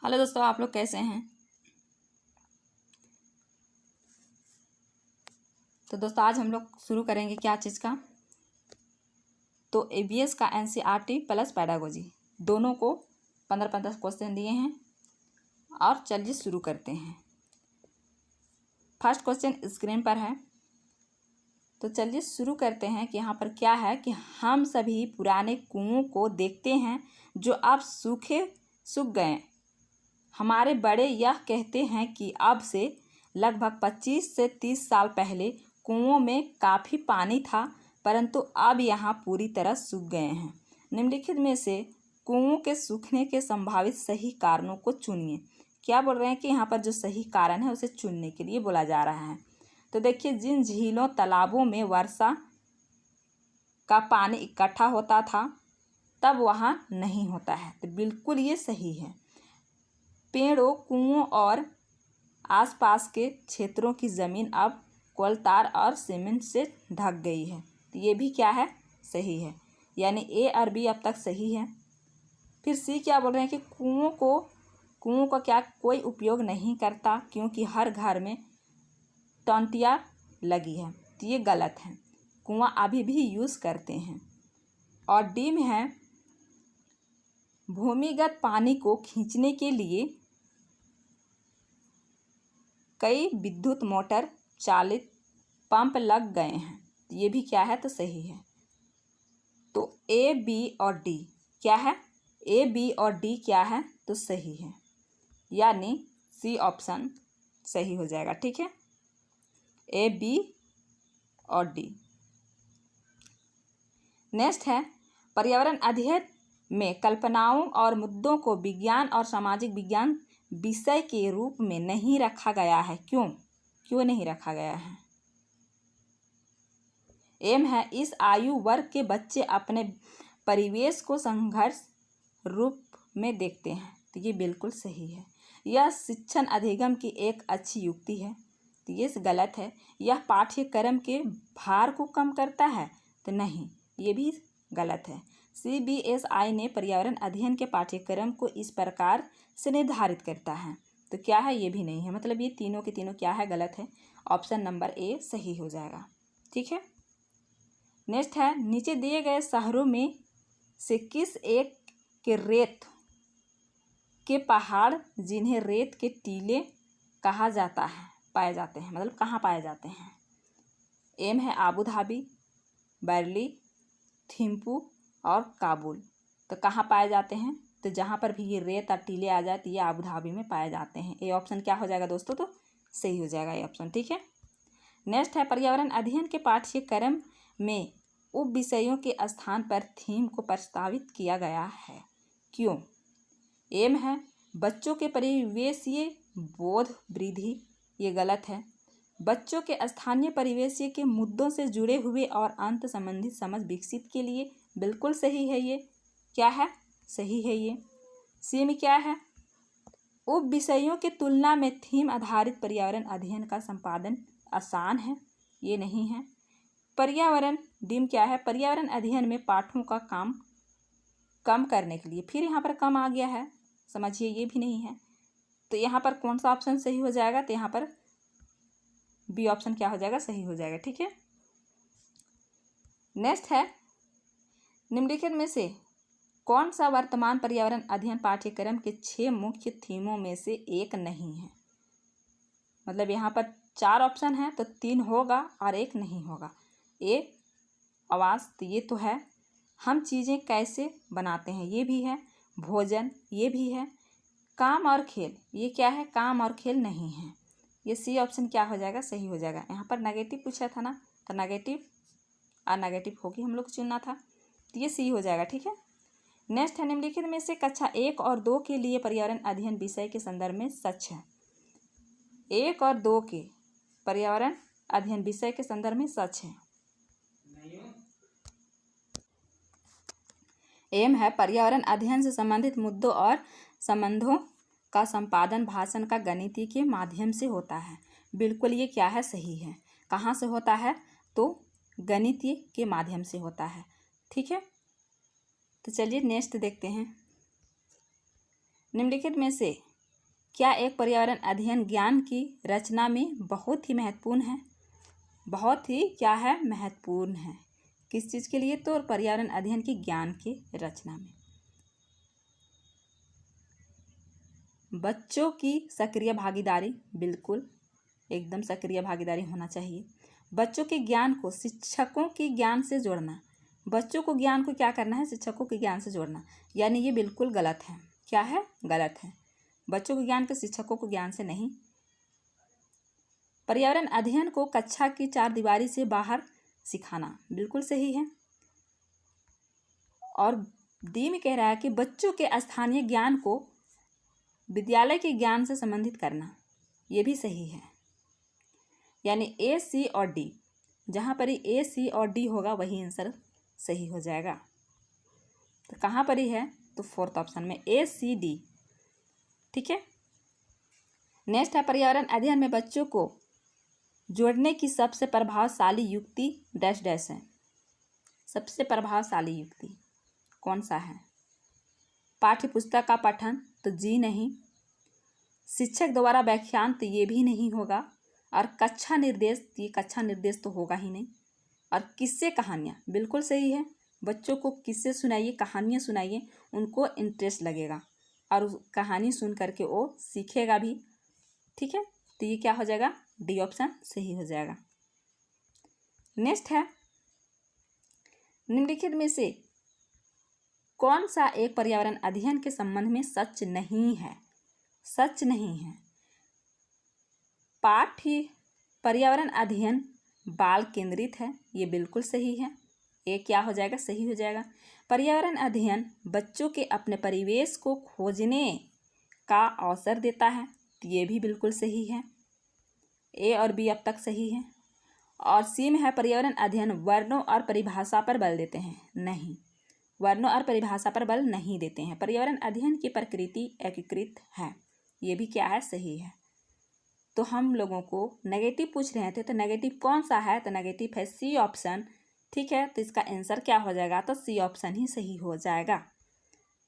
Hello दोस्तों, आप लोग कैसे हैं। तो दोस्तों आज हम लोग शुरू करेंगे क्या चीज़ का, तो एबीएस का एनसीईआरटी प्लस पेडागोजी दोनों को 15-15 क्वेश्चन दिए हैं और चलिए शुरू करते हैं। फर्स्ट क्वेश्चन स्क्रीन पर है, तो चलिए शुरू करते हैं कि यहाँ पर क्या है कि हम सभी पुराने कुओं को देखते हैं जो अब सूख गए। हमारे बड़े यह कहते हैं कि अब से लगभग 25 से 30 साल पहले कुओं में काफ़ी पानी था, परंतु अब यहाँ पूरी तरह सूख गए हैं। निम्नलिखित में से कुओं के सूखने के संभावित सही कारणों को चुनिए। क्या बोल रहे हैं कि यहाँ पर जो सही कारण है उसे चुनने के लिए बोला जा रहा है। तो देखिए, जिन झीलों तालाबों में वर्षा का पानी इकट्ठा होता था तब वहाँ नहीं होता है, तो बिल्कुल ये सही है। पेड़ों, कुओं और आसपास के क्षेत्रों की ज़मीन अब कोलतार और सीमेंट से ढक गई है, तो ये भी क्या है, सही है। यानी ए और बी अब तक सही है। फिर सी क्या बोल रहे हैं कि कुओं का क्या कोई उपयोग नहीं करता क्योंकि हर घर में टंटियाँ लगी है, तो ये गलत है। कुआं अभी भी यूज़ करते हैं। और डी में है, भूमिगत पानी को खींचने के लिए कई विद्युत मोटर चालित पंप लग गए हैं, तो ये भी क्या है, तो सही है। तो ए बी और डी क्या है, ए बी और डी क्या है, तो सही है। यानी सी ऑप्शन सही हो जाएगा। ठीक है, ए बी और डी। नेक्स्ट है, पर्यावरण अध्ययन में कल्पनाओं और मुद्दों को विज्ञान और सामाजिक विज्ञान विषय के रूप में नहीं रखा गया है। क्यों नहीं रखा गया है। एम है, इस आयु वर्ग के बच्चे अपने परिवेश को संघर्ष रूप में देखते हैं, तो ये बिल्कुल सही है। यह शिक्षण अधिगम की एक अच्छी युक्ति है, तो ये गलत है। यह पाठ्यक्रम के भार को कम करता है, तो नहीं, ये भी गलत है। CBSI ने पर्यावरण अध्ययन के पाठ्यक्रम को इस प्रकार से निर्धारित करता है, तो क्या है, ये भी नहीं है। मतलब ये तीनों के तीनों क्या है, गलत है। ऑप्शन नंबर ए सही हो जाएगा। ठीक है। नेक्स्ट है, नीचे दिए गए शहरों में से किस एक के रेत के पहाड़ जिन्हें रेत के टीले कहा जाता है पाए जाते हैं, मतलब कहाँ पाए जाते हैं। एम है, आबू धाबी, बर्ली, थिम्पू और काबुल। तो कहाँ पाए जाते हैं, तो जहाँ पर भी ये रेत और टीले आ जाए तो ये आबू धाबी में पाए जाते हैं। ये ऑप्शन क्या हो जाएगा दोस्तों, तो सही हो जाएगा ये ऑप्शन। ठीक है। नेक्स्ट है, पर्यावरण अध्ययन के पाठ्यक्रम में उप विषयों के स्थान पर थीम को प्रस्तावित किया गया है। क्यों। एम है, बच्चों के परिवेशीय बोध वृद्धि, ये गलत है। बच्चों के स्थानीय परिवेश के मुद्दों से जुड़े हुए और अंत संबंधित समझ विकसित के लिए, बिल्कुल सही है। ये क्या है, सही है ये। सी में क्या है, उप विषयों के तुलना में थीम आधारित पर्यावरण अध्ययन का संपादन आसान है, ये नहीं है। पर्यावरण डीम क्या है, पर्यावरण अध्ययन में पाठों का काम कम करने के लिए, फिर यहाँ पर कम आ गया है, समझिए, ये भी नहीं है। तो यहाँ पर कौन सा ऑप्शन सही हो जाएगा, तो यहाँ पर बी ऑप्शन क्या हो जाएगा, सही हो जाएगा। ठीक है। नेक्स्ट है, निम्नलिखित में से कौन सा वर्तमान पर्यावरण अध्ययन पाठ्यक्रम के 6 मुख्य थीमों में से एक नहीं है। मतलब यहाँ पर 4 ऑप्शन है, तो 3 होगा और 1 नहीं होगा। ए आवास, तो ये तो है। हम चीज़ें कैसे बनाते हैं, ये भी है। भोजन, ये भी है। काम और खेल, ये क्या है, काम और खेल नहीं है। ये सी ऑप्शन क्या हो जाएगा, सही हो जाएगा। यहाँ पर नेगेटिव पूछा था ना, तो नेगेटिव और नेगेटिव होगी, हम लोग चुनना था, तो ये सी हो जाएगा। ठीक है। नेक्स्ट है, निम्नलिखित में से कक्षा 1 और 2 के लिए पर्यावरण अध्ययन विषय के संदर्भ में सच है। 1 और 2 के पर्यावरण अध्ययन विषय के संदर्भ में सच है। एम है, पर्यावरण अध्ययन से संबंधित मुद्दों और संबंधों का संपादन भाषण का गणितीय के माध्यम से होता है। बिल्कुल ये क्या है, सही है। कहाँ से होता है, तो गणितीय के माध्यम से होता है। ठीक है। तो चलिए नेक्स्ट देखते हैं। निम्नलिखित में से क्या एक पर्यावरण अध्ययन ज्ञान की रचना में बहुत ही महत्वपूर्ण है? बहुत ही क्या है? महत्वपूर्ण है। किस चीज़ के लिए? तो पर्यावरण अध्ययन की ज्ञान की रचना में। बच्चों की सक्रिय भागीदारी, बिल्कुल एकदम सक्रिय भागीदारी होना चाहिए। बच्चों के ज्ञान को शिक्षकों के ज्ञान से जोड़ना, बच्चों को ज्ञान को क्या करना है? शिक्षकों के ज्ञान से जोड़ना, यानी ये बिल्कुल गलत है। क्या है? गलत है। बच्चों के ज्ञान को शिक्षकों को ज्ञान से नहीं। पर्यावरण अध्ययन को कक्षा की चार दीवारी से बाहर सिखाना, बिल्कुल सही है। और डी में कह रहा है कि बच्चों के स्थानीय ज्ञान को विद्यालय के ज्ञान से संबंधित करना, ये भी सही है। यानी ए, सी और डी, जहाँ पर ही ए, सी और डी होगा वही आंसर सही हो जाएगा। तो कहाँ पर ही है? तो फोर्थ ऑप्शन में ए, सी, डी। ठीक है। नेक्स्ट है पर्यावरण अध्ययन में बच्चों को जोड़ने की सबसे प्रभावशाली युक्ति डैश डैश है। सबसे प्रभावशाली युक्ति कौन सा है? पाठ्य पुस्तक का पठन, तो जी नहीं। शिक्षक द्वारा व्याख्यान, तो ये भी नहीं होगा। और कक्षा निर्देश, ये कक्षा निर्देश तो होगा ही नहीं। और किस्से कहानियाँ, बिल्कुल सही है। बच्चों को किस्से सुनाइए, कहानियाँ सुनाइए, उनको इंटरेस्ट लगेगा और उस कहानी सुन करके वो सीखेगा भी। ठीक है, तो ये क्या हो जाएगा? डी ऑप्शन सही हो जाएगा। नेक्स्ट है निम्नलिखित में से कौन सा एक पर्यावरण अध्ययन के संबंध में सच नहीं है? सच नहीं है। पाठ्य पर्यावरण अध्ययन बाल केंद्रित है, ये बिल्कुल सही है। ये क्या हो जाएगा? सही हो जाएगा। पर्यावरण अध्ययन बच्चों के अपने परिवेश को खोजने का अवसर देता है, तो ये भी बिल्कुल सही है। ए और बी अब तक सही है। और सी में है पर्यावरण अध्ययन वर्णों और परिभाषा पर बल देते हैं, नहीं, वर्णों और परिभाषा पर बल नहीं देते हैं। पर्यावरण अध्ययन की प्रकृति एकीकृत है, ये भी क्या है? सही है। तो हम लोगों को नेगेटिव पूछ रहे थे, तो नेगेटिव कौन सा है? तो नेगेटिव है सी ऑप्शन। ठीक है, तो इसका आंसर क्या हो जाएगा? तो सी ऑप्शन ही सही हो जाएगा।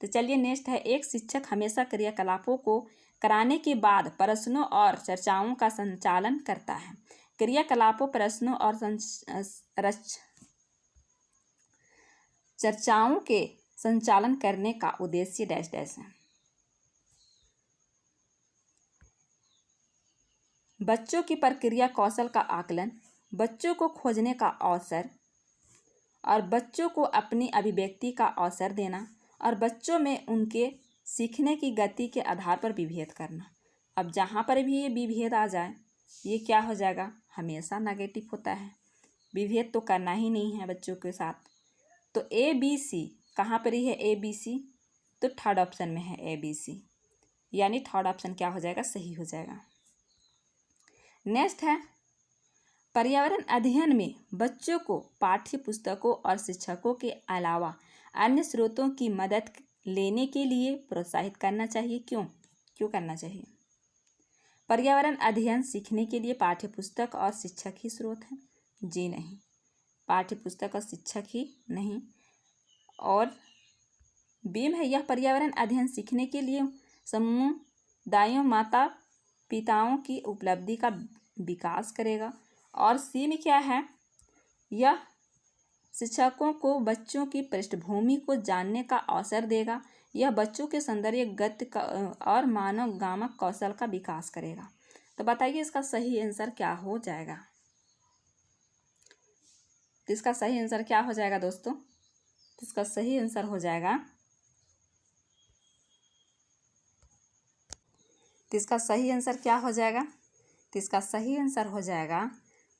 तो चलिए नेक्स्ट है एक शिक्षक हमेशा क्रियाकलापों को कराने के बाद प्रश्नों और चर्चाओं का संचालन करता है। क्रियाकलापों, प्रश्नों और चर्चाओं के संचालन करने का उद्देश्य डैश डैश है। बच्चों की प्रक्रिया कौशल का आकलन, बच्चों को खोजने का अवसर, और बच्चों को अपनी अभिव्यक्ति का अवसर देना, और बच्चों में उनके सीखने की गति के आधार पर विभेद करना। अब जहाँ पर भी ये विभेद आ जाए, ये क्या हो जाएगा? हमेशा नेगेटिव होता है। विभेद तो करना ही नहीं है बच्चों के साथ। तो ए बी सी कहाँ पर ही है? ए बी सी, तो थर्ड ऑप्शन में है ए बी सी, यानी थर्ड ऑप्शन क्या हो जाएगा? सही हो जाएगा। नेक्स्ट है पर्यावरण अध्ययन में बच्चों को पाठ्य पुस्तकों और शिक्षकों के अलावा अन्य स्रोतों की मदद लेने के लिए प्रोत्साहित करना चाहिए। क्यों करना चाहिए? पर्यावरण अध्ययन सीखने के लिए पाठ्य पुस्तक और शिक्षक ही स्रोत हैं, जी नहीं, पाठ्य पुस्तक और शिक्षक ही नहीं। और बीम है यह पर्यावरण अध्ययन सीखने के लिए समुदायों, माता पिताओं की उपलब्धि का विकास करेगा। और सी में क्या है? यह शिक्षकों को बच्चों की पृष्ठभूमि को जानने का अवसर देगा। यह बच्चों के सौंदर्य, गति और मानवगामक कौशल का विकास करेगा। तो बताइए इसका सही आंसर क्या हो जाएगा? तो इसका सही आंसर क्या हो जाएगा दोस्तों? तो इसका सही आंसर हो जाएगा, तो इसका सही आंसर क्या हो जाएगा? तो इसका सही आंसर हो जाएगा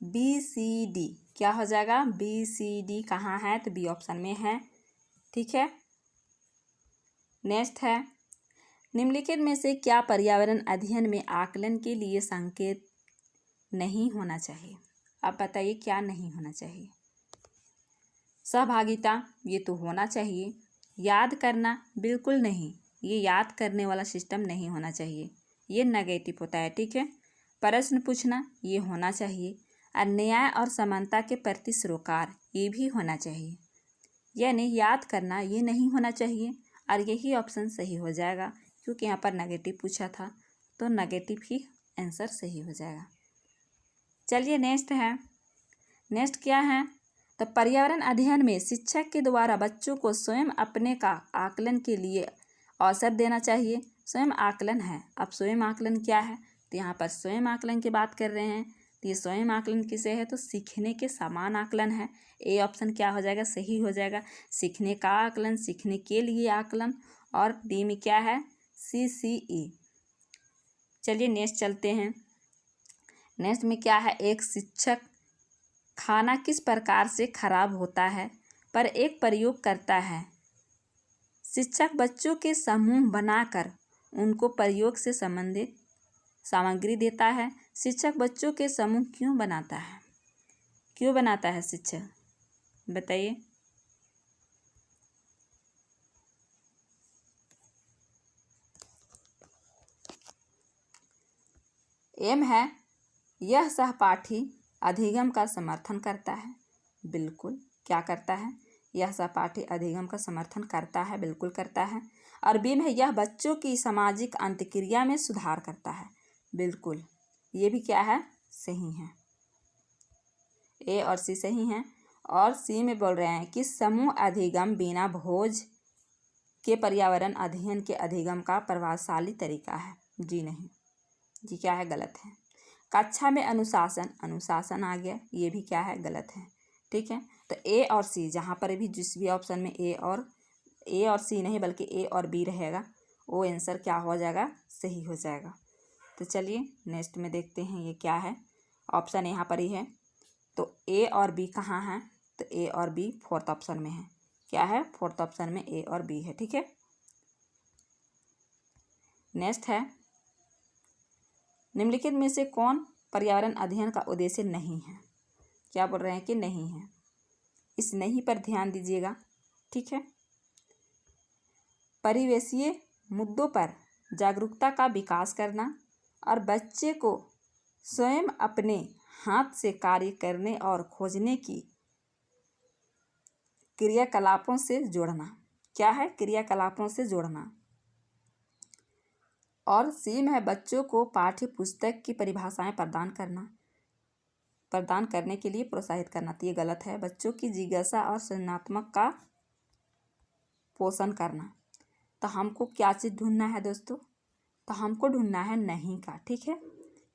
बी सी डी। क्या हो जाएगा? बी सी डी कहाँ है? तो बी ऑप्शन में है। ठीक है। नेक्स्ट है निम्नलिखित में से क्या पर्यावरण अध्ययन में आकलन के लिए संकेत नहीं होना चाहिए? अब बताइए क्या नहीं होना चाहिए? सहभागिता, ये तो होना चाहिए। याद करना, बिल्कुल नहीं, ये याद करने वाला सिस्टम नहीं होना चाहिए, ये नेगेटिव होता है। ठीक है। प्रश्न पूछना, ये होना चाहिए। और न्याय और समानता के प्रति सरोकार, ये भी होना चाहिए। यानी याद करना ये नहीं होना चाहिए, और यही ऑप्शन सही हो जाएगा क्योंकि यहाँ पर नेगेटिव पूछा था। तो नेगेटिव ही आंसर सही हो जाएगा। चलिए नेक्स्ट क्या है, तो पर्यावरण अध्ययन में शिक्षक के द्वारा बच्चों को स्वयं अपने का आकलन के लिए अवसर देना चाहिए। स्वयं आकलन है, अब स्वयं आकलन क्या है, तो यहाँ पर स्वयं आकलन की बात कर रहे हैं। तो ये स्वयं आकलन किसे है, तो सीखने के समान आकलन है। ए ऑप्शन क्या हो जाएगा, सही हो जाएगा। सीखने का आकलन, सीखने के लिए आकलन, और डी में क्या है, CCE। चलिए नेक्स्ट चलते हैं। नेक्स्ट में क्या है, एक शिक्षक खाना किस प्रकार से खराब होता है पर एक प्रयोग करता है। शिक्षक बच्चों के समूह बनाकर उनको प्रयोग से संबंधित सामग्री देता है। शिक्षक बच्चों के समूह क्यों बनाता है शिक्षक, बताइए। एम है, यह सहपाठी अधिगम का समर्थन करता है। बिल्कुल, क्या करता है, यह सहपाठी अधिगम का समर्थन करता है, बिल्कुल करता है। और बी में है, यह बच्चों की सामाजिक अंतक्रिया में सुधार करता है। बिल्कुल, ये भी क्या है, सही है। ए और सी सही हैं। और सी में बोल रहे हैं कि समूह अधिगम बिना भोज के पर्यावरण अध्ययन के अधिगम का प्रभावशाली तरीका है। जी नहीं, जी क्या है, गलत है। कक्षा में अनुशासन आ गया, ये भी क्या है, गलत है। ठीक है, तो ए और सी, जहाँ पर भी जिस भी ऑप्शन में ए और सी नहीं बल्कि ए और बी रहेगा, वो आंसर क्या हो जाएगा, सही हो जाएगा। तो चलिए नेक्स्ट में देखते हैं ये क्या है। ऑप्शन यहाँ पर ही है, तो ए और बी कहाँ है, तो ए और बी फोर्थ ऑप्शन में है। क्या है, फोर्थ ऑप्शन में ए और बी है। ठीक है, नेक्स्ट है, निम्नलिखित में से कौन पर्यावरण अध्ययन का उद्देश्य नहीं है। क्या बोल रहे हैं कि नहीं है, इस नहीं पर ध्यान दीजिएगा। ठीक है, परिवेशीय मुद्दों पर जागरूकता का विकास करना और बच्चे को स्वयं अपने हाथ से कार्य करने और खोजने की क्रियाकलापों से जोड़ना। क्या है, क्रियाकलापों से जोड़ना। और सी में है, बच्चों को पाठ्य पुस्तक की परिभाषाएं प्रदान करने के लिए प्रोत्साहित करना। तो ये गलत है। बच्चों की जिज्ञासा और सृजनात्मक का पोषण करना। तो हमको क्या चीज़ ढूंढना है दोस्तों, तो हमको ढूंढना है नहीं का। ठीक है,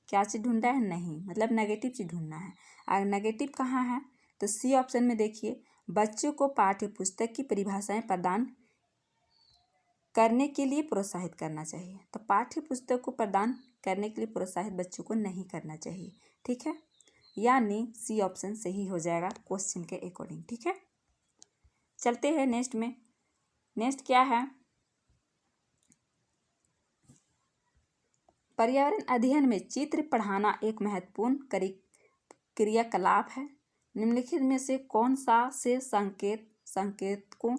क्या चीज़ ढूंढना है, नहीं, मतलब नेगेटिव चीज़ ढूंढना है। अगर नेगेटिव कहाँ है, तो सी ऑप्शन में देखिए, बच्चों को पाठ्य पुस्तक की परिभाषाएं प्रदान करने के लिए प्रोत्साहित करना चाहिए। तो पाठ्य पुस्तक को प्रदान करने के लिए प्रोत्साहित बच्चों को नहीं करना चाहिए। ठीक है, यानी सी ऑप्शन सही हो जाएगा क्वेश्चन के अकॉर्डिंग। ठीक है, चलते हैं नेक्स्ट में। नेक्स्ट क्या है, पर्यावरण अध्ययन में चित्र पढ़ाना एक महत्वपूर्ण क्रियाकलाप है। निम्नलिखित में से कौन सा से संकेतकों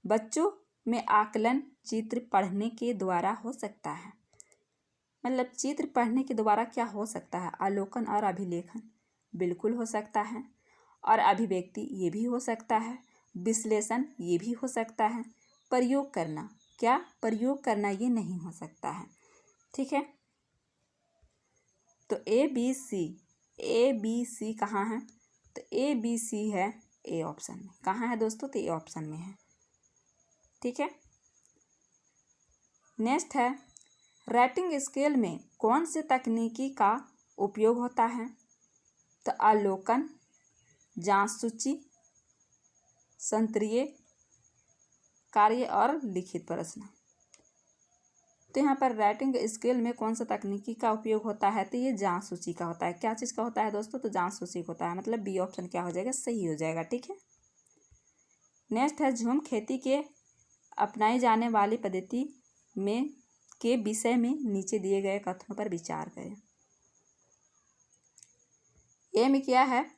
बच्चों में आकलन चित्र पढ़ने के द्वारा हो सकता है। मतलब चित्र पढ़ने के द्वारा क्या हो सकता है, अवलोकन और अभिलेखन बिल्कुल हो सकता है, और अभिव्यक्ति ये भी हो सकता है, विश्लेषण ये भी हो सकता है, प्रयोग करना, क्या प्रयोग करना ये नहीं हो सकता है। ठीक है, तो ए बी सी कहाँ है, तो ए बी सी है ए ऑप्शन में। कहाँ है दोस्तों, तो ए ऑप्शन में है। ठीक है, नेक्स्ट है, रेटिंग स्केल में कौन से तकनीकी का उपयोग होता है, तो अवलोकन, जांच-सूची, संतरीय कार्य और लिखित प्रश्न। तो यहाँ पर राइटिंग स्केल में कौन सा तकनीकी का उपयोग होता है, तो ये जांच-सूची का होता है। क्या चीज़ का होता है दोस्तों, तो जांच-सूची होता है, मतलब बी ऑप्शन क्या हो जाएगा, सही हो जाएगा। ठीक है, नेक्स्ट है, झूम खेती के अपनाई जाने वाली पद्धति में के विषय में नीचे दिए गए कथनों पर विचार करें। ए में क्या है,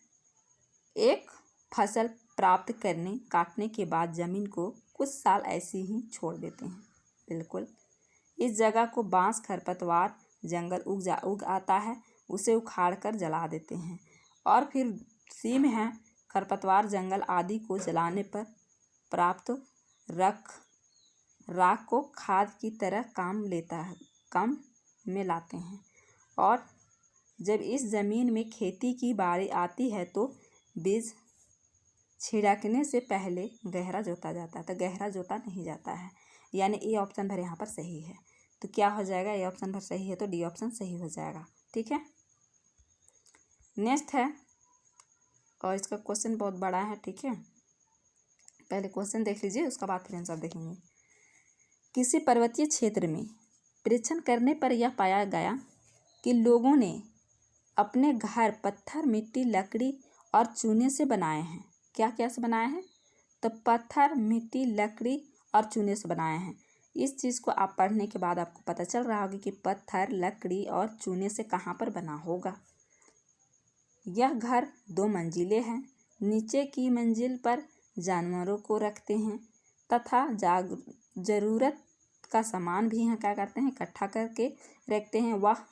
एक फसल प्राप्त काटने के बाद जमीन को कुछ साल ऐसी ही छोड़ देते हैं। बिल्कुल, इस जगह को बांस, खरपतवार, जंगल उग आता है, उसे उखाड़ कर जला देते हैं। और फिर सी में है, खरपतवार, जंगल आदि को जलाने पर प्राप्त राख को खाद की तरह काम में लाते हैं। और जब इस ज़मीन में खेती की बारी आती है तो बीज छिड़कने से पहले गहरा जोता जाता है, तो गहरा जोता नहीं जाता है, यानी ए ऑप्शन भर यहाँ पर सही है। तो क्या हो जाएगा, ए ऑप्शन भर सही है तो डी ऑप्शन सही हो जाएगा। ठीक है, नेक्स्ट है, और इसका क्वेश्चन बहुत बड़ा है। ठीक है, पहले क्वेश्चन देख लीजिए, उसका बाद फिर आंसर देखेंगे। किसी पर्वतीय क्षेत्र में परीक्षण करने पर यह पाया गया कि लोगों ने अपने घर पत्थर, मिट्टी, लकड़ी और चूने से बनाए हैं। क्या क्या से बनाए हैं, तो पत्थर, मिट्टी, लकड़ी और चूने से बनाए हैं। इस चीज़ को आप पढ़ने के बाद आपको पता चल रहा होगा कि पत्थर, लकड़ी और चूने से कहाँ पर बना होगा। यह घर 2 मंजिले हैं। नीचे की मंजिल पर जानवरों को रखते हैं तथा ज़रूरत का सामान भी यहाँ क्या करते हैं, इकट्ठा करके रखते हैं। वह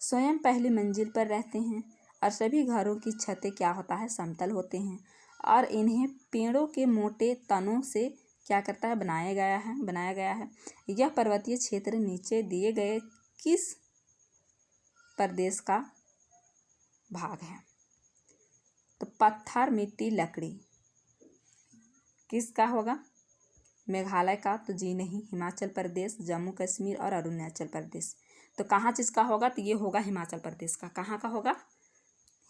स्वयं पहली मंजिल पर रहते हैं और सभी घरों की छतें क्या होता है, समतल होते हैं और इन्हें पेड़ों के मोटे तनों से क्या करता है, बनाया गया है। यह पर्वतीय क्षेत्र नीचे दिए गए किस प्रदेश का भाग है, तो पत्थर, मिट्टी, लकड़ी किसका होगा, मेघालय का, तो जी नहीं, हिमाचल प्रदेश, जम्मू कश्मीर और अरुणाचल प्रदेश। तो कहाँ चीज़ का होगा, तो ये होगा हिमाचल प्रदेश का। कहाँ का होगा,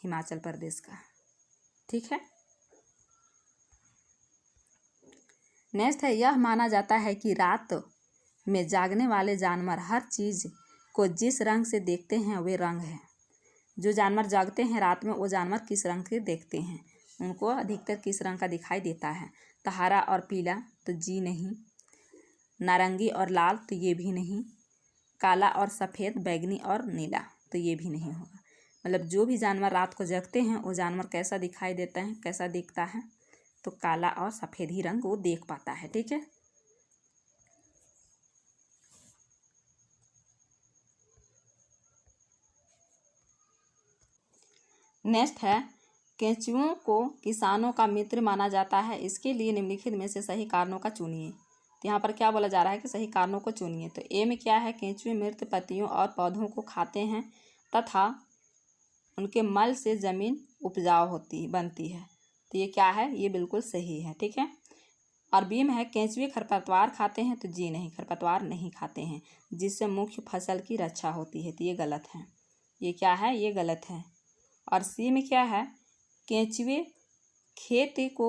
हिमाचल प्रदेश का। ठीक है, नेक्स्ट है, यह माना जाता है कि रात में जागने वाले जानवर हर चीज़ को जिस रंग से देखते हैं वे रंग है। जो जानवर जागते हैं रात में वो जानवर किस रंग के देखते हैं, उनको अधिकतर किस रंग का दिखाई देता है, तो हरा और पीला, तो जी नहीं, नारंगी और लाल, तो ये भी नहीं, काला और सफ़ेद, बैगनी और नीला, तो ये भी नहीं होगा। मतलब जो भी जानवर रात को जगते हैं वो जानवर कैसा दिखाई देता है, कैसा दिखता है, तो काला और सफ़ेद ही रंग वो देख पाता है। ठीक है, नेक्स्ट है, केंचुओं को किसानों का मित्र माना जाता है, इसके लिए निम्नलिखित में से सही कारणों का चुनिए। तो यहाँ पर क्या बोला जा रहा है कि सही कारणों को चुनिए। तो ए में क्या है, केंचुए मृत पत्तियों और पौधों को खाते हैं तथा उनके मल से ज़मीन उपजाऊ बनती है, तो ये क्या है, ये बिल्कुल सही है। ठीक है, और बी में है, केंचुए खरपतवार खाते हैं, तो जी नहीं, खरपतवार नहीं खाते हैं, जिससे मुख्य फसल की रक्षा होती है, तो ये गलत है, ये क्या है, ये गलत है। और सी में क्या है, केंचुए खेत को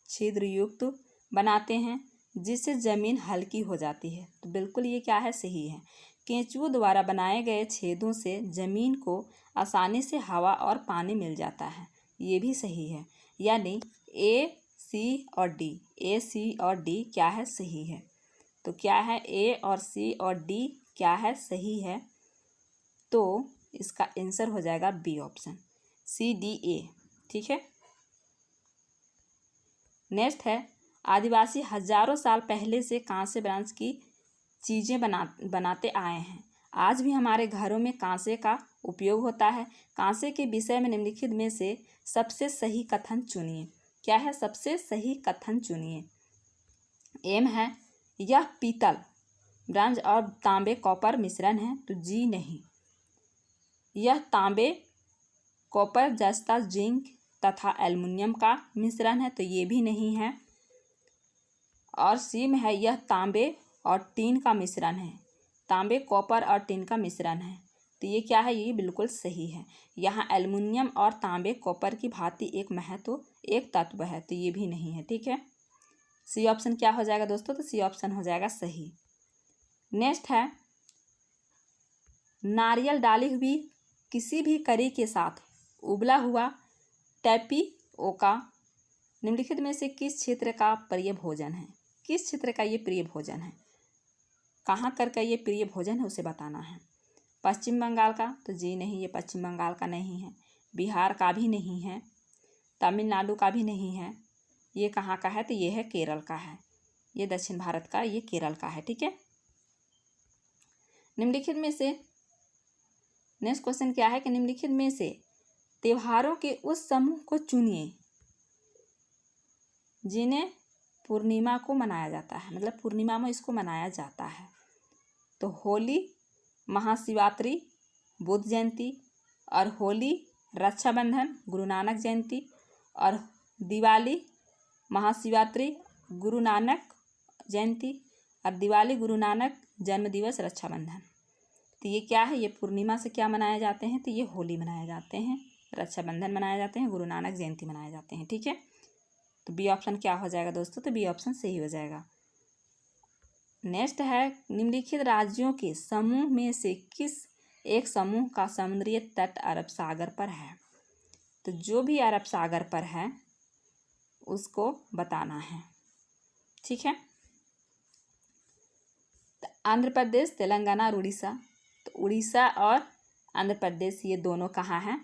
छिद्रयुक्त बनाते हैं जिससे ज़मीन हल्की हो जाती है, तो बिल्कुल ये क्या है, सही है। केंचुओं द्वारा बनाए गए छेदों से ज़मीन को आसानी से हवा और पानी मिल जाता है, ये भी सही है। यानी ए, सी और डी, ए, सी और डी क्या है, सही है। तो क्या है, ए और सी और डी क्या है, सही है, तो इसका आंसर हो जाएगा बी ऑप्शन, सी, डी, ए। ठीक है, नेक्स्ट है, आदिवासी हजारों साल पहले से कांसे ब्रांच की चीज़ें बनाते आए हैं। आज भी हमारे घरों में कांसे का उपयोग होता है। कांसे के विषय में निम्नलिखित में से सबसे सही कथन चुनिए। क्या है, सबसे सही कथन चुनिए। एम है, यह पीतल, ब्रॉन्ज और तांबे कॉपर मिश्रण है, तो जी नहीं, यह तांबे, कॉपर, जस्ता, जिंक तथा एल्युमिनियम का मिश्रण है, तो ये भी नहीं है। और सी में है, यह तांबे और टीन का मिश्रण है, तांबे, कॉपर और टीन का मिश्रण है, तो ये क्या है, ये बिल्कुल सही है। यहाँ एल्युमिनियम और तांबे, कॉपर की भांति एक तत्व है, तो ये भी नहीं है। ठीक है, सी ऑप्शन क्या हो जाएगा दोस्तों, तो सी ऑप्शन हो जाएगा सही। नेक्स्ट है, नारियल डाली हुई किसी भी करी के साथ उबला हुआ टैपिओका निम्नलिखित में से किस क्षेत्र का प्रिय भोजन है, किस क्षेत्र का ये प्रिय भोजन है, कहाँ कर का ये प्रिय भोजन है, उसे बताना है। पश्चिम बंगाल का, तो जी नहीं, ये पश्चिम बंगाल का नहीं है, बिहार का भी नहीं है, तमिलनाडु का भी नहीं है, ये कहाँ का है, तो ये है केरल का है, ये दक्षिण भारत का, ये केरल का है। ठीक है, निम्नलिखित में से नेक्स्ट क्वेश्चन क्या है कि निम्नलिखित में से त्योहारों के उस समूह को चुनिए जिन्हें पूर्णिमा को मनाया जाता है, मतलब पूर्णिमा में इसको मनाया जाता है। तो होली, महाशिवरात्रि बुद्ध जयंती, और होली रक्षाबंधन गुरु नानक जयंती, और दिवाली महाशिवरात्रि गुरु नानक जयंती, और दिवाली गुरु नानक जन्म दिवस रक्षाबंधन। तो ये क्या है, ये पूर्णिमा से क्या मनाए जाते हैं, तो ये होली मनाए जाते हैं, रक्षाबंधन मनाए जाते हैं, गुरु नानक जयंती मनाए जाते हैं। ठीक है, तो बी ऑप्शन क्या हो जाएगा दोस्तों, तो बी ऑप्शन सही हो जाएगा। नेक्स्ट है, निम्नलिखित राज्यों के समूह में से किस एक समूह का समुद्री तट अरब सागर पर है। तो जो भी अरब सागर पर है उसको बताना है। ठीक है, तो आंध्र प्रदेश, तेलंगाना और उड़ीसा। तो उड़ीसा और आंध्र प्रदेश ये दोनों कहाँ हैं,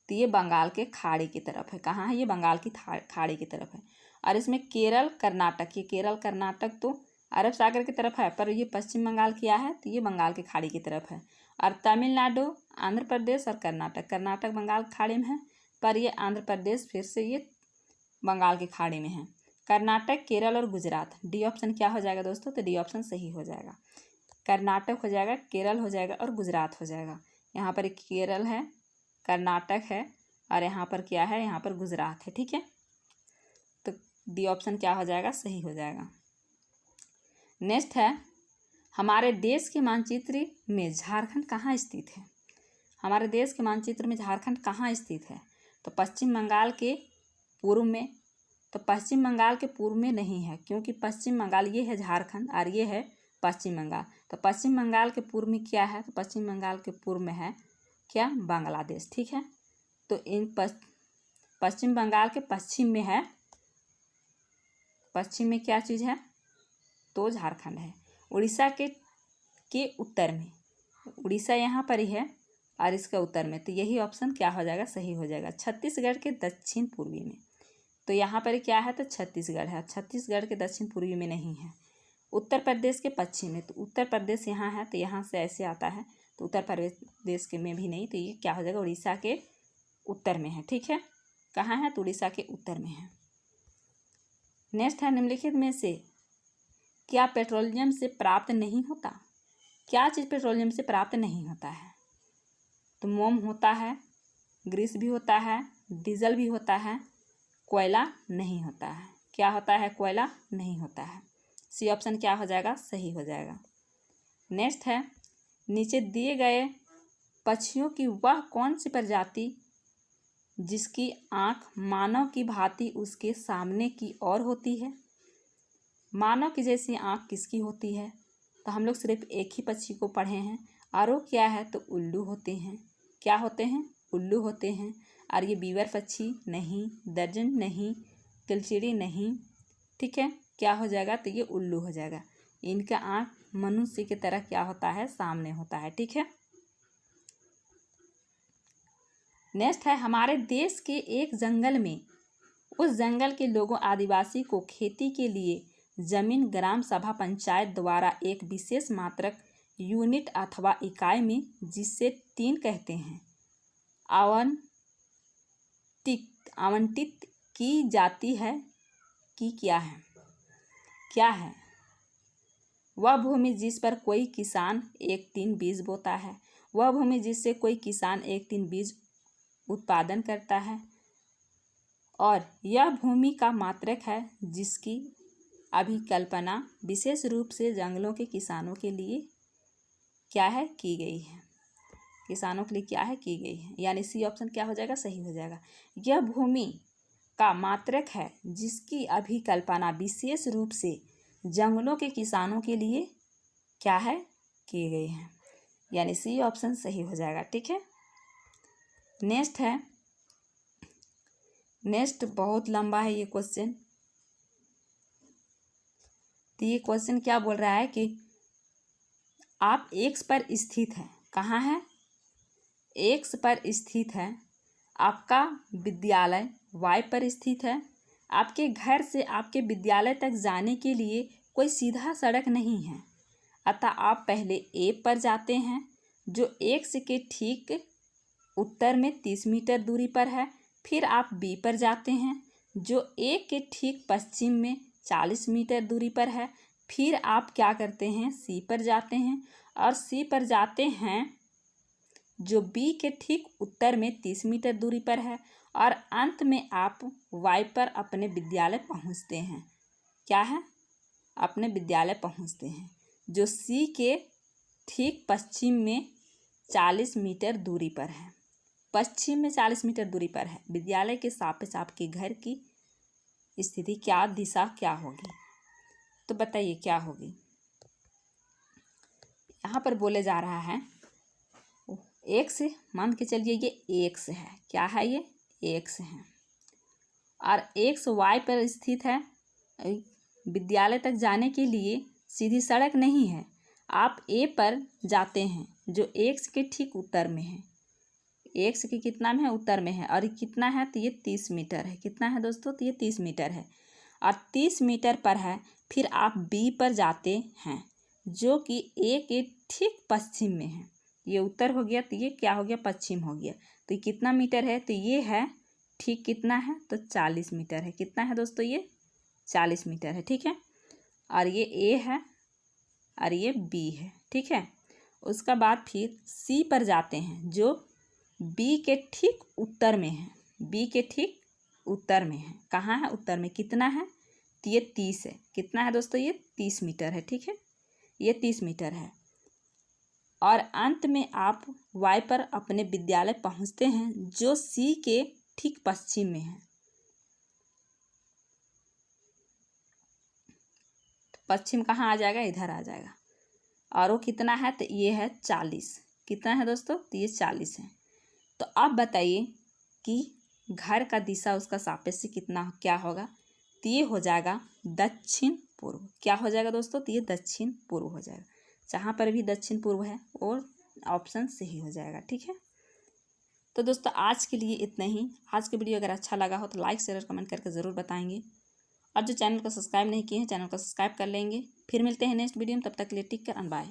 तो ये बंगाल के खाड़ी की तरफ है। कहाँ है, ये बंगाल की खाड़ी की तरफ है। और इसमें केरल कर्नाटक, ये केरल कर्नाटक तो अरब सागर की तरफ है, पर ये पश्चिम बंगाल क्या है, तो ये बंगाल की खाड़ी की तरफ है। और तमिलनाडु, आंध्र प्रदेश और कर्नाटक, कर्नाटक बंगाल की खाड़ी में है, पर ये आंध्र प्रदेश फिर से ये बंगाल की खाड़ी में है। कर्नाटक, केरल और गुजरात, डी ऑप्शन क्या हो जाएगा दोस्तों, तो डी ऑप्शन सही हो जाएगा। कर्नाटक हो जाएगा, केरल हो जाएगा और गुजरात हो जाएगा। यहाँ पर एक केरल है, कर्नाटक है और यहाँ पर क्या है, यहाँ पर गुजरात है। ठीक है, तो डी ऑप्शन क्या हो जाएगा, सही हो जाएगा। नेक्स्ट है, हमारे देश के मानचित्र में झारखंड कहाँ स्थित है। हमारे देश के मानचित्र में झारखंड कहाँ स्थित है, तो पश्चिम बंगाल के पूर्व में। तो पश्चिम बंगाल के पूर्व में नहीं है, क्योंकि पश्चिम बंगाल ये है झारखंड और ये है पश्चिम बंगाल। तो पश्चिम बंगाल के पूर्व में क्या है, तो पश्चिम बंगाल के पूर्व में है क्या, बांग्लादेश। ठीक है, तो इन पश्चिम बंगाल के पश्चिम में है, पश्चिम में क्या चीज़ है, तो झारखंड है। उड़ीसा के उत्तर में, उड़ीसा यहाँ पर ही है और इसका उत्तर में, तो यही ऑप्शन क्या हो जाएगा, सही हो जाएगा। छत्तीसगढ़ के दक्षिण पूर्वी में, तो यहाँ पर क्या है, तो छत्तीसगढ़ है। छत्तीसगढ़ के दक्षिण पूर्वी में नहीं है। उत्तर प्रदेश के पश्चिम में, तो उत्तर प्रदेश यहाँ है, तो यहाँ से ऐसे आता है, तो उत्तर प्रदेश के में भी नहीं, तो ये क्या हो जाएगा, उड़ीसा के उत्तर में है। ठीक है, कहाँ है, तो उड़ीसा के उत्तर में है। नेक्स्ट है, निम्नलिखित में से क्या पेट्रोलियम से प्राप्त नहीं होता। क्या चीज़ पेट्रोलियम से प्राप्त नहीं होता है, तो मोम होता है, ग्रीस भी होता है, डीजल भी होता है, कोयला नहीं होता है। क्या होता है, कोयला नहीं होता है। सी ऑप्शन क्या हो जाएगा, सही हो जाएगा। नेक्स्ट है, नीचे दिए गए पक्षियों की वह कौन सी प्रजाति जिसकी आँख मानव की भांति उसके सामने की ओर होती है। मानव की जैसी आँख किसकी होती है, तो हम लोग सिर्फ एक ही पक्षी को पढ़े हैं, और वो क्या है, तो उल्लू होते हैं। क्या होते हैं, उल्लू होते हैं। और ये बीवर पक्षी नहीं, दर्जन नहीं, किलचिड़ी नहीं। ठीक है, क्या हो जाएगा, तो ये उल्लू हो जाएगा। इनका आँख मनुष्य की तरह क्या होता है, सामने होता है। ठीक है, नेक्स्ट है, हमारे देश के एक जंगल में उस जंगल के लोगों आदिवासी को खेती के लिए जमीन ग्राम सभा पंचायत द्वारा एक विशेष मात्रक यूनिट अथवा इकाई में, जिसे 3 कहते हैं, आवंटित की जाती है कि क्या है, क्या है वह भूमि जिस पर कोई किसान 1-3 बीज बोता है, वह भूमि जिससे कोई किसान 1-3 बीज उत्पादन करता है, और यह भूमि का मात्रक है जिसकी अभिकल्पना विशेष रूप से जंगलों के किसानों के लिए क्या है, की गई है। किसानों के लिए क्या है, की गई है, यानी सी ऑप्शन क्या हो जाएगा, सही हो जाएगा। यह भूमि का मात्रक है जिसकी अभिकल्पना विशेष रूप से जंगलों के किसानों के लिए क्या है, की गई है, यानी सी ऑप्शन सही हो जाएगा। ठीक है, नेक्स्ट है, नेक्स्ट बहुत लंबा है ये क्वेश्चन। तो ये क्वेश्चन क्या बोल रहा है कि आप एक्स पर स्थित हैं। कहाँ है, एक्स पर स्थित है। आपका विद्यालय वाई पर स्थित है। आपके घर से आपके विद्यालय तक जाने के लिए कोई सीधा सड़क नहीं है, अतः आप पहले ए पर जाते हैं जो एक्स के ठीक उत्तर में 30 मीटर दूरी पर है। फिर आप बी पर जाते हैं जो ए के ठीक पश्चिम में 40 मीटर दूरी पर है। फिर आप क्या करते हैं, सी पर जाते हैं और सी पर जाते हैं जो बी के ठीक उत्तर में 30 मीटर दूरी पर है और अंत में आप वाई पर अपने विद्यालय पहुंचते हैं। क्या है, अपने विद्यालय पहुंचते हैं जो सी के ठीक पश्चिम में 40 मीटर दूरी पर है। पश्चिम में 40 मीटर दूरी पर है। विद्यालय के सापेक्ष आपके घर की स्थिति क्या, दिशा क्या होगी, तो बताइए क्या होगी। यहाँ पर बोले जा रहा है एक्स, मान के चलिए ये एक्स है। क्या है, ये एक्स है और एक्स वाई पर स्थित है। विद्यालय तक जाने के लिए सीधी सड़क नहीं है, आप ए पर जाते हैं जो एक्स के ठीक उत्तर में है। एक्स के कितना में है, उत्तर में है और ये कितना है, तो ये 30 मीटर है। कितना है दोस्तों, तो ये 30 मीटर है और 30 मीटर पर है। फिर आप बी पर जाते हैं जो कि ए के ठीक पश्चिम में है। ये उत्तर हो गया, तो ये क्या हो गया, पश्चिम हो गया। तो ये कितना मीटर है, तो ये है ठीक कितना है, तो 40 मीटर है। कितना है दोस्तों, ये 40 मीटर है। ठीक है, और ये ए है और ये बी है। ठीक है, उसका बाद फिर सी पर जाते हैं जो बी के ठीक उत्तर में है। बी के ठीक उत्तर में है। कहाँ है, उत्तर में। कितना है, तो ये 30 है। कितना है दोस्तों, ये 30 मीटर है। ठीक है, ये 30 मीटर है और अंत में आप वाई पर अपने विद्यालय पहुंचते हैं जो सी के ठीक पश्चिम में है। पश्चिम कहाँ आ जाएगा, इधर आ जाएगा। और वो कितना है, तो ये है 40। कितना है दोस्तों, तो ये 40 है। तो अब बताइए कि घर का दिशा उसका सापेक्ष से कितना क्या होगा, तो ये हो जाएगा दक्षिण पूर्व। क्या हो जाएगा दोस्तों, तो ये दक्षिण पूर्व हो जाएगा। जहाँ पर भी दक्षिण पूर्व है और ऑप्शन सही हो जाएगा। ठीक है, तो दोस्तों आज के लिए इतना ही। आज की वीडियो अगर अच्छा लगा हो तो लाइक शेयर और कमेंट करके ज़रूर बताएंगे और जो चैनल को सब्सक्राइब नहीं किए हैं चैनल को सब्सक्राइब कर लेंगे। फिर मिलते हैं नेक्स्ट वीडियो में, तब तक के लिए टेक केयर एंड बाय।